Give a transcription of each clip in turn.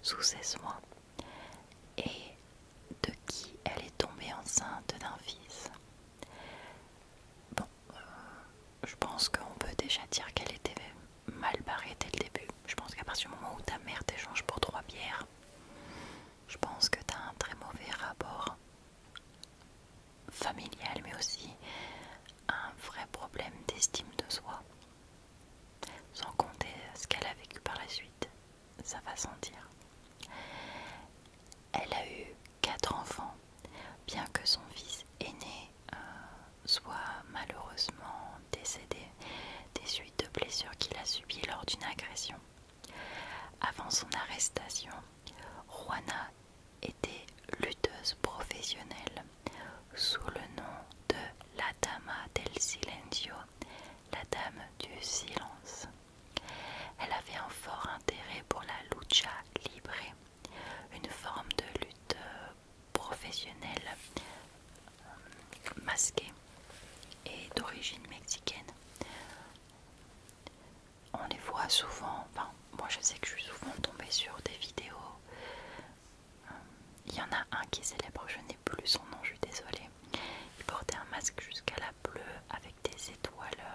sous ses soins et de qui elle est tombée enceinte d'un fils. Bon, je pense qu'on peut déjà dire qu'elle était mal barrée dès le début. Je pense qu'à partir du moment où ta mère t'échange pour 3 bières, je pense que tu as un très mauvais rapport familial, mais aussi un vrai problème d'estime de soi. Sans compter ce qu'elle a vécu par la suite, ça va sentir. Elle a eu 4 enfants, bien que son fils aîné soit malheureusement décédé des suites de blessures qu'il a subies lors d'une agression. Avant son arrestation, Juana était lutteuse professionnelle sous le nom de la Dama del Silencio, la Dame du Silence. Elle avait un fort intérêt pour la lucha libre, une forme de lutte professionnelle masquée et d'origine mexicaine. On les voit souvent, enfin moi je sais que je suis souvent tombée sur des vidéos. Il y en a un qui est célèbre, je n'ai plus son nom, je suis désolée. Il portait un masque jusqu'à la bleue avec des étoiles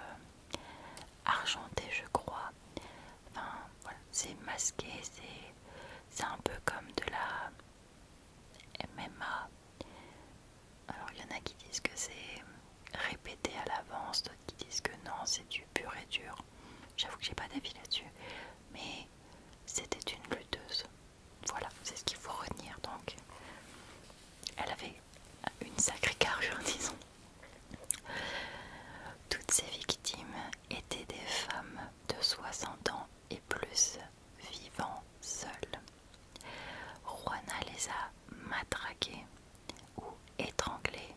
argentées je crois. Enfin voilà, c'est masqué, c'est un peu comme de la MMA. Alors il y en a qui disent que c'est répété à l'avance, d'autres qui disent que non, c'est du pur et dur. J'avoue que j'ai pas d'avis là-dessus, mais c'était une lutteuse. Voilà, c'est ce qu'il faut retenir. Donc, elle avait une sacrée carrure, disons. Toutes ces victimes étaient des femmes de 60 ans et plus vivant seules. Juana les a matraquées ou étranglées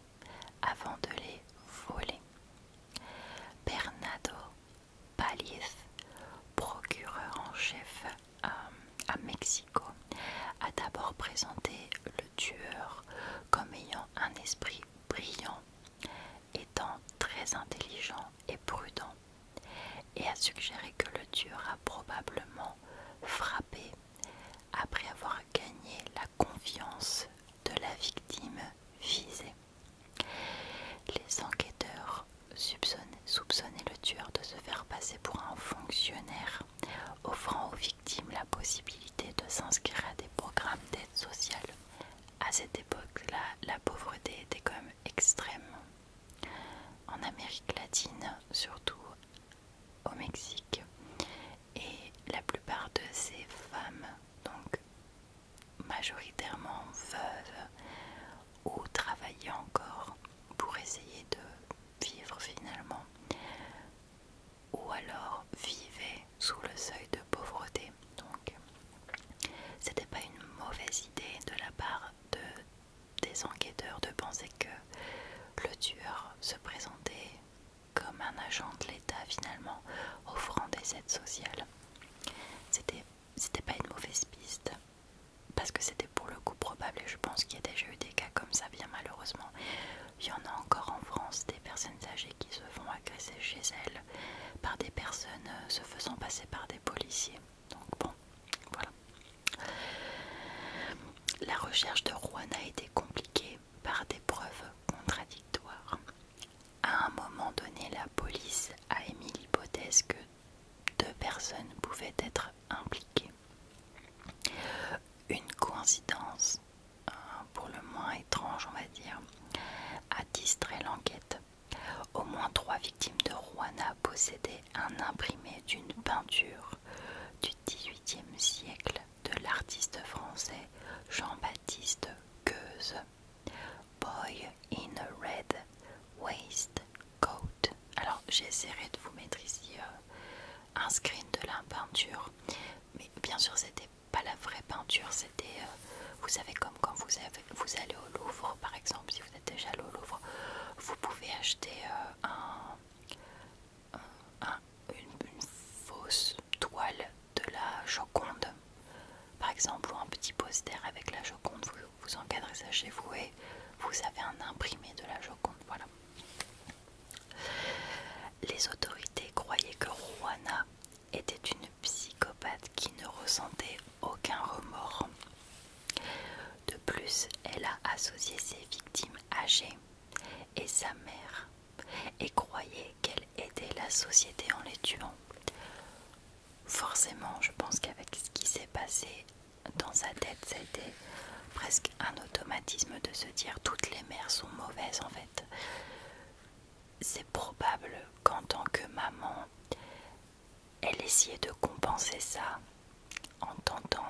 avant de les voler. Bernardo Paliz, procureur en chef à Mexico, a d'abord présenté le tueur comme ayant un esprit brillant, étant très intelligent et prudent, et a suggéré que le tueur a probablement frappé après avoir gagné la confiance de la victime visée. Les enquêteurs soupçonnaient le tueur de se faire passer pour un fonctionnaire, offrant aux victimes la possibilité de s'inscrire à des programmes d'aide sociale. À cette époque-là, la pauvreté était quand même extrême. En Amérique latine, surtout au Mexique, et la plupart de ces femmes, donc majoritairement veuves ou travaillaient encore pour essayer de vivre finalement, ou alors vivaient sous le seuil de pauvreté. Donc c'était pas une mauvaise idée de la part des enquêteurs de penser que le tueur se présentait comme un agent de l'État finalement, offrant des aides sociales. C'était pas une mauvaise piste, parce que c'était pour le coup probable, et je pense qu'il y a déjà eu des cas comme ça, bien malheureusement. Il y en a encore en France, des personnes âgées qui se font agresser chez elles par des personnes se faisant passer par des policiers. Donc bon, voilà. La recherche de Juana a été compliquée par des preuves contradictoires. À un moment donné, la police a émis l'hypothèse que 2 personnes pouvaient être impliquées. Une coïncidence, pour le moins étrange on va dire, a distrait l'enquête. Au moins 3 victimes de Juana possédaient un imprimé d'une peinture du XVIIIe siècle de l'artiste français Jean-Baptiste Gueuze, Boy in a Red Waistcoat. Alors j'essaierai de vous mettre ici un screen de la peinture, mais bien sûr c'était pas la vraie peinture, c'était vous savez, comme quand vous allez au Louvre par exemple, si vous êtes déjà allé au Louvre, vous pouvez acheter une fausse toile de la Joconde par exemple, ou un petit poster avec la Joconde. Vous encadrez ça chez vous et vous avez un imprimé de la Joconde. Voilà. Les autorités croyaient que Juana était une psychopathe qui ne ressentait aucun remords. société en les tuant. Forcément, je pense qu'avec ce qui s'est passé dans sa tête, ça a été presque un automatisme de se dire toutes les mères sont mauvaises en fait. C'est probable qu'en tant que maman, elle essayait de compenser ça en tentant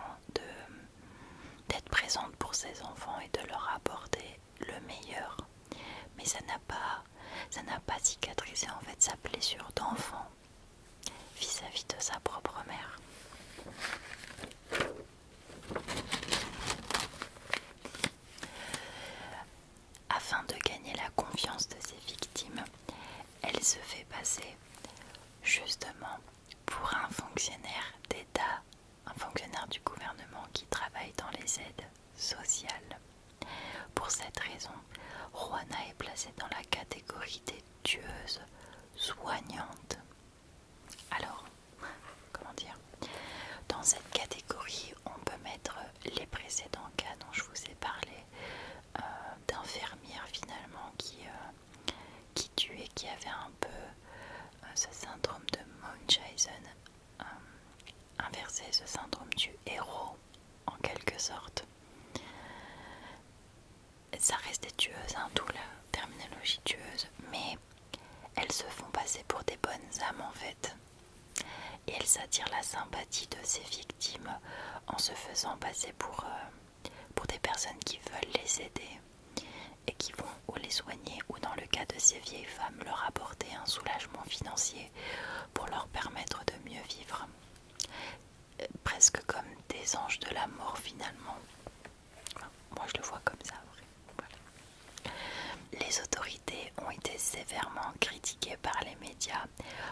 d'être présente pour ses enfants et de leur apporter le meilleur. Mais ça n'a pas cicatrisé en fait sa blessure d'enfant vis-à-vis de sa propre mère. Afin de gagner la confiance de ses victimes, elle se fait passer justement pour un fonctionnaire d'État, un fonctionnaire du gouvernement qui travaille dans les aides sociales. Pour cette raison, Juana est placée dans la catégorie des tueuses soignantes. Alors, comment dire, dans cette catégorie, on peut mettre les précédents cas dont je vous ai parlé, d'infirmières finalement qui tuaient, qui avaient un peu ce syndrome de Munchausen inversé, ce syndrome du héros en quelque sorte. Ça reste des tueuses, hein, d'où la terminologie tueuse, mais elles se font passer pour des bonnes âmes en fait. Et elles attirent la sympathie de ces victimes en se faisant passer pour des personnes qui veulent les aider et qui vont ou les soigner ou dans le cas de ces vieilles femmes leur apporter un soulagement financier pour leur permettre de mieux vivre. Presque comme des anges de la mort finalement. Enfin, moi je le vois comme ça. Voilà. Les autorités ont été sévèrement critiquées par les médias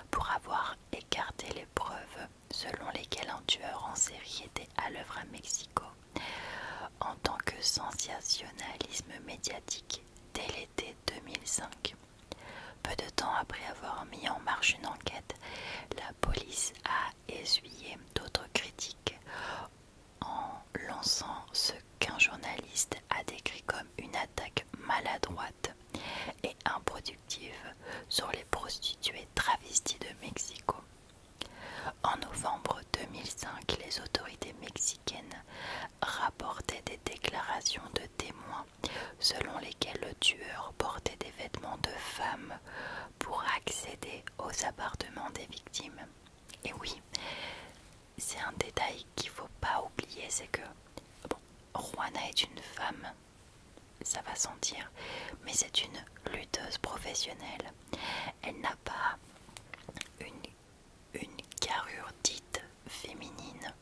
pour avoir écarté les preuves selon lesquelles un tueur en série était à l'œuvre à Mexico. En tant que sensationnalisme médiatique dès l'été 2005. Peu de temps après avoir mis en marche une enquête, la police a essuyé d'autres critiques en lançant ce qu'un journaliste a décrit comme une attaque maladroite et improductive sur les prostituées travesties de Mexico. En novembre 2005, les autorités mexicaines rapportaient des déclarations de témoins selon lesquelles le tueur portait des vêtements de femme pour accéder aux appartements des victimes. Et oui, c'est un détail qu'il ne faut pas oublier, c'est que Juana est une femme, ça va sentir, mais c'est une lutteuse professionnelle. Elle n'a pas une carrure dite féminine.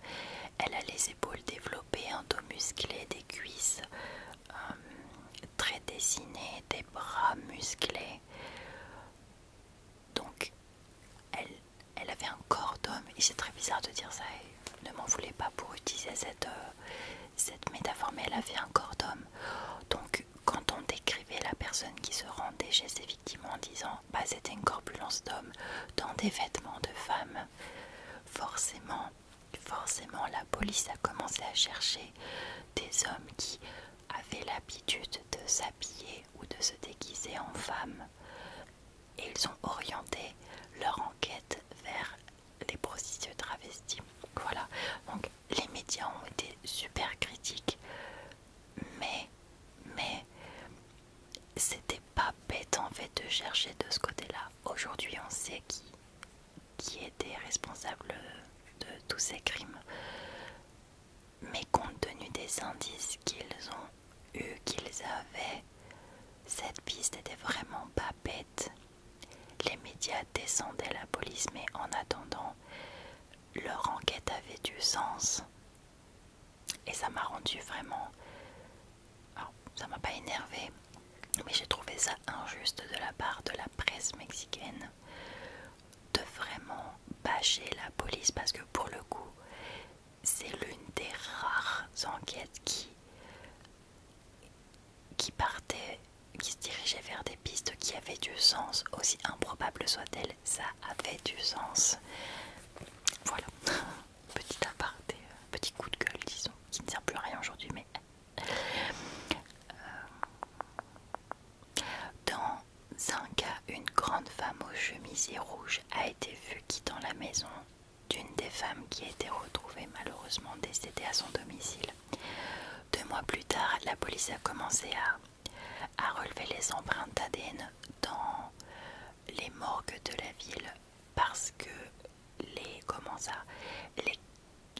Elle a les épaules développées, un dos musclé, des cuisses très dessinées, des bras musclés. Donc elle avait un corps d'homme, et c'est très bizarre de dire ça, et ne m'en voulez pas pour utiliser cette métaphore, mais elle avait un corps d'homme. Donc quand on décrivait la personne qui se rendait chez ses victimes en disant c'était une corpulence d'homme dans des vêtements de femme, forcément la police a commencé à chercher des hommes qui avaient l'habitude de s'habiller ou de se déguiser en femme, et ils ont orienté leur enquête vers les prostituées travesties. Voilà, donc les médias ont été super critiques, mais c'était pas bête en fait de chercher de ce côté-là. Aujourd'hui on sait qui était responsable de tous ces crimes, mais compte tenu des indices qu'ils ont eu, qu'ils avaient, cette piste était vraiment pas bête. Les médias descendaient la police, mais en attendant, leur enquête avait du sens. Et ça m'a rendu vraiment... Alors, ça m'a pas énervé, mais j'ai trouvé ça injuste de la part de la presse mexicaine de vraiment bâcher la police, parce que pour le coup, c'est l'une des rares enquêtes qui se dirigeait vers des pistes qui avaient du sens, aussi improbable soit-elle, ça avait du sens. Voilà, petit aparté, petit coup de gueule disons, qui ne sert plus à rien aujourd'hui, mais dans un cas, une grande femme au chemisier rouge a été maison d'une des femmes qui a été retrouvée malheureusement décédée à son domicile. 2 mois plus tard, la police a commencé à relever les empreintes ADN dans les morgues de la ville parce que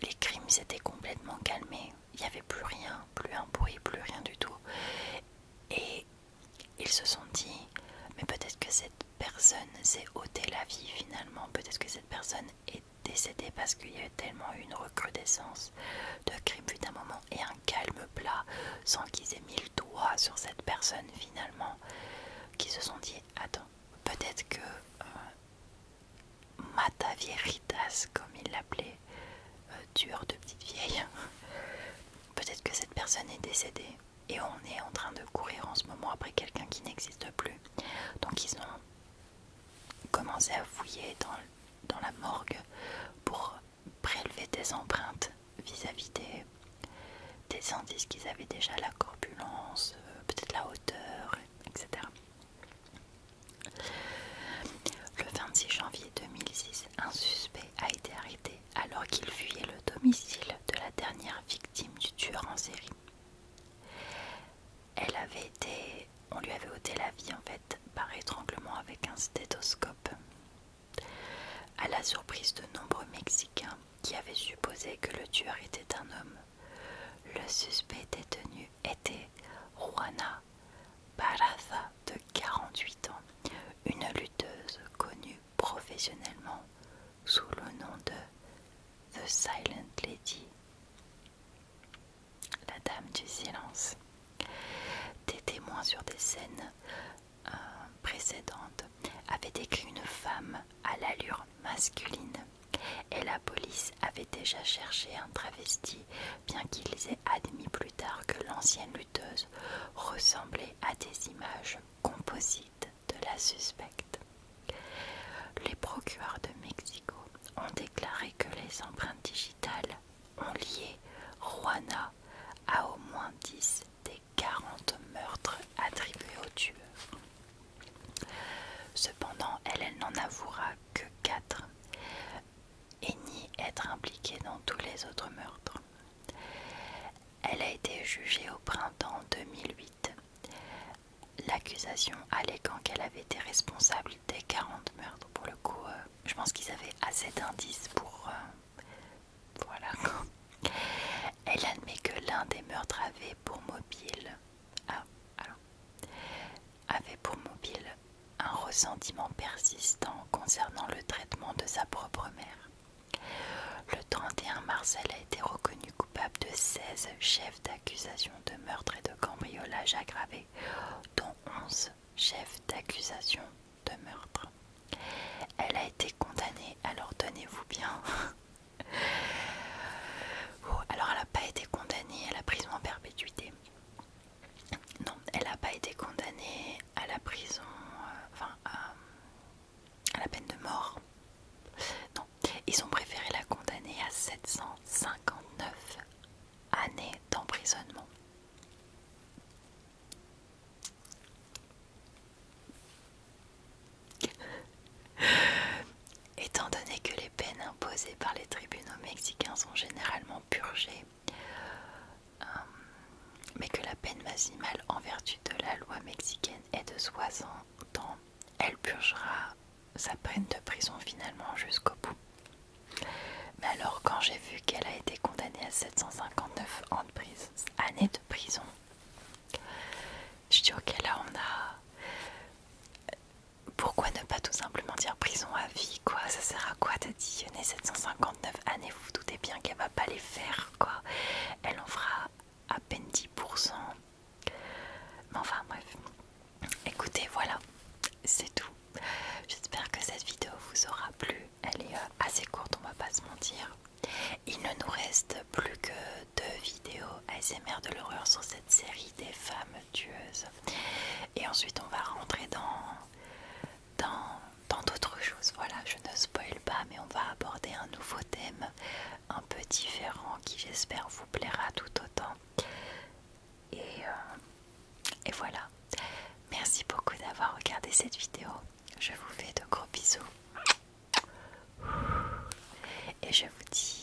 les crimes s'étaient complètement calmés. Il n'y avait plus rien, plus un bruit, plus rien du tout. Et ils se sont dit, mais peut-être que cette personne s'est ôté la vie finalement, peut-être que cette personne est décédée parce qu'il y a tellement eu une recrudescence de crimes fut un moment et un calme plat sans qu'ils aient mis le doigt sur cette personne finalement, qui se sont dit, attends, peut-être que Mata Veritas, comme il l'appelait, tueur de petite vieille, peut-être que cette personne est décédée et on est en train de courir en ce moment après quelqu'un qui n'existe plus. Donc ils ont commencé à fouiller dans la morgue pour prélever des empreintes vis-à-vis des indices qu'ils avaient déjà, la corpulence, peut-être la hauteur, etc. Le 26 janvier 2006, un suspect a été arrêté alors qu'il fuyait le domicile de la dernière victime du tueur en série. On lui avait ôté la vie en fait par étranglement avec un stéthoscope. À la surprise de nombreux Mexicains qui avaient supposé que le tueur était un homme, le suspect détenu était Juana Barraza de 48 ans, une lutteuse connue professionnellement sous le nom de The Silent Lady, la dame du silence. Des témoins sur des scènes précédentes avaient décrit une femme à l'allure masculine et la police avait déjà cherché un travesti, bien qu'ils aient admis plus tard que l'ancienne lutteuse ressemblait à des images composites de la suspecte. Les procureurs de Mexico ont déclaré que les empreintes digitales ont lié Juana à au moins 10 des 40 meurtres attribués au tueur. Cependant, elle n'en avouera que 4 et nie être impliquée dans tous les autres meurtres. Elle a été jugée au printemps 2008. L'accusation alléguant qu'elle avait été responsable des 40 meurtres. Pour le coup, je pense qu'ils avaient assez d'indices pour... voilà. Elle admet que l'un des meurtres avait pour mobile un ressentiment persistant concernant le traitement de sa propre mère. Le 31 mars, elle a été reconnue coupable de 16 chefs d'accusation de meurtre et de cambriolage aggravé, dont 11 chefs d'accusation de meurtre. Elle a été condamnée, alors tenez-vous bien. Alors elle n'a pas été condamnée à la prison en perpétuité. Non, elle n'a pas été condamnée à la prison, à la peine de mort. Non, ils ont préféré la condamner à 759 années d'emprisonnement. Étant donné que les peines imposées par les tribunaux mexicains sont généralement purgées, mais que la peine maximale en vertu de la loi mexicaine est de 60 ans, elle purgera sa peine de prison finalement jusqu'au bout. Mais alors quand j'ai vu qu'elle a été condamnée à 759 années de prison, je dis ok, là on a... Pourquoi ne pas tout simplement dire prison à vie, quoi? Ça sert à quoi d'additionner 759 années? Vous vous doutez bien qu'elle va pas les faire, quoi. Elle en fera à peine 10%. Mais enfin bref. Écoutez, voilà, c'est tout. J'espère que cette vidéo vous aura plu. Elle est assez courte, on va pas se mentir. Il ne nous reste plus que 2 vidéos ASMR de l'horreur sur cette série des femmes tueuses. Et ensuite on va rentrer dans d'autres choses. Voilà, je ne spoil pas, mais on va aborder un nouveau thème un peu différent qui j'espère vous plaira tout autant. Et voilà. Merci beaucoup d'avoir regardé cette vidéo. Je vous fais de gros bisous. je vous dis